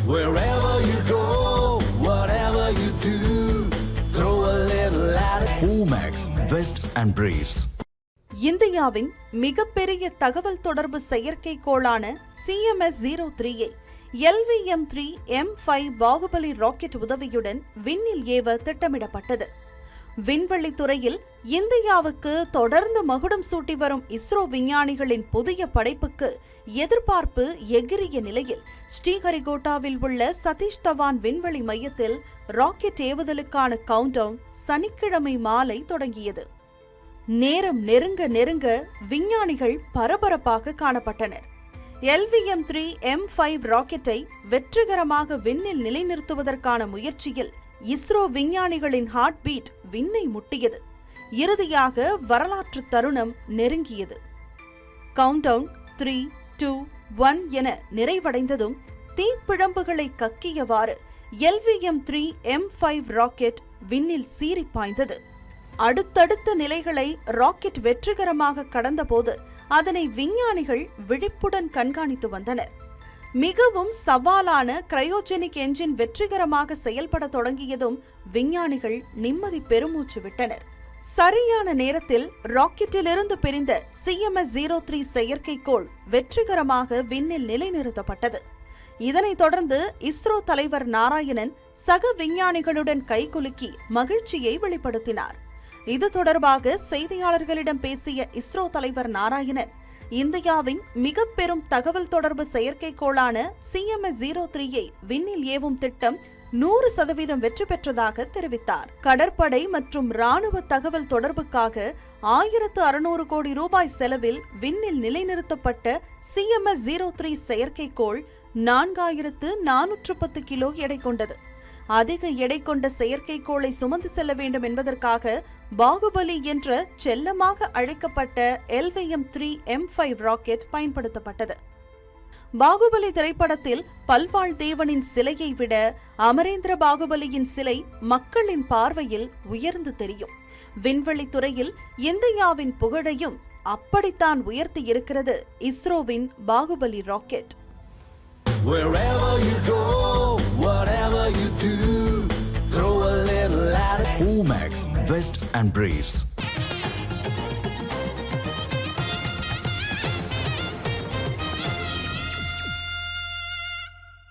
Wherever you go, whatever you do, throw a little at it. Omax, Vest and Briefs. இந்தியாவின் மிகப்பெரிய தகவல் தொடர்பு செயற்கைக்கோளான CMS-03 LVM-3 M5 Baahubali rocket உதவியுடன் விண்ணில் ஏவ திட்டமிடப்பட்டது. விண்வெளி துறையில் இந்தியாவுக்கு தொடர்ந்து மகுடம் சூட்டி வரும் இஸ்ரோ விஞ்ஞானிகளின் புதிய படைப்புக்கு எதிர்பார்ப்பு எகிரிய நிலையில் ஸ்ரீஹரிகோட்டாவில் உள்ள சதீஷ் தவான் விண்வெளி மையத்தில் ராக்கெட் ஏவுதலுக்கான கவுண்டவுன் சனிக்கிழமை மாலை தொடங்கியது. நேரம் நெருங்க நெருங்க விஞ்ஞானிகள் பரபரப்பாக காணப்பட்டனர். LVM-3 M5 ராக்கெட்டை வெற்றிகரமாக விண்ணில் நிலைநிறுத்துவதற்கான முயற்சியில் இஸ்ரோ விஞ்ஞானிகளின் ஹார்ட் பீட் விண்ணை முட்டியது. இறுதியாக வரலாற்று தருணம் நெருங்கியது. கவுண்டவுன் 3, 2, 1 என நிறைவடைந்ததும் தீப்பிழம்புகளை கக்கியவாறு LVM-3 M5 ராக்கெட் விண்ணில் சீறி பாய்ந்தது. அடுத்தடுத்த நிலைகளை ராக்கெட் வெற்றிகரமாக கடந்தபோது அதனை விஞ்ஞானிகள் விழிப்புடன் கண்காணித்து வந்தனர். மிகவும் சவாலான கிரையோஜெனிக் என்ஜின் வெற்றிகரமாக செயல்பட தொடங்கியதும் விஞ்ஞானிகள் நிம்மதி பெருமூச்சு விட்டனர். சரியான நேரத்தில் ராக்கெட்டிலிருந்து பிரிந்த CMS-03 செயற்கைக்கோள் வெற்றிகரமாக விண்ணில் நிலைநிறுத்தப்பட்டது. இதனைத் தொடர்ந்து இஸ்ரோ தலைவர் நாராயணன் சக விஞ்ஞானிகளுடன் கைகுலுக்கி மகிழ்ச்சியை வெளிப்படுத்தினார். இது தொடர்பாக செய்தியாளர்களிடம் பேசிய இஸ்ரோ தலைவர் நாராயணன், இந்தியாவின் மிக பெரும் தகவல் தொடர்பு செயற்கைக்கோளான CMS-03 விண்ணில் ஏவும் திட்டம் 100% வெற்றி பெற்றதாக தெரிவித்தார். கடற்படை மற்றும் ராணுவ தகவல் தொடர்புக்காக 1600 கோடி ரூபாய் செலவில் விண்ணில் நிலைநிறுத்தப்பட்ட CMS-03 செயற்கைக்கோள் 4410 கிலோ எடை கொண்டது. அதிக எடை கொண்ட செயற்கைக்கோளை சுமந்து செல்ல வேண்டும் என்பதற்காக பாகுபலி என்ற செல்லமாக அழைக்கப்பட்ட LVM-3 M5 ராக்கெட் பயன்படுத்தப்பட்டது. பாகுபலி திரைப்படத்தில் பல்வாழ் தேவனின் சிலையை விட அமரேந்திர பாகுபலியின் சிலை மக்களின் பார்வையில் உயர்ந்து தெரியும். விண்வெளி துறையில் இந்தியாவின் புகழையும் அப்படித்தான் உயர்த்தி இருக்கிறது இஸ்ரோவின் Baahubali rocket. Wherever you go, whatever you do, throw a little at it. Omax, Vest and Briefs.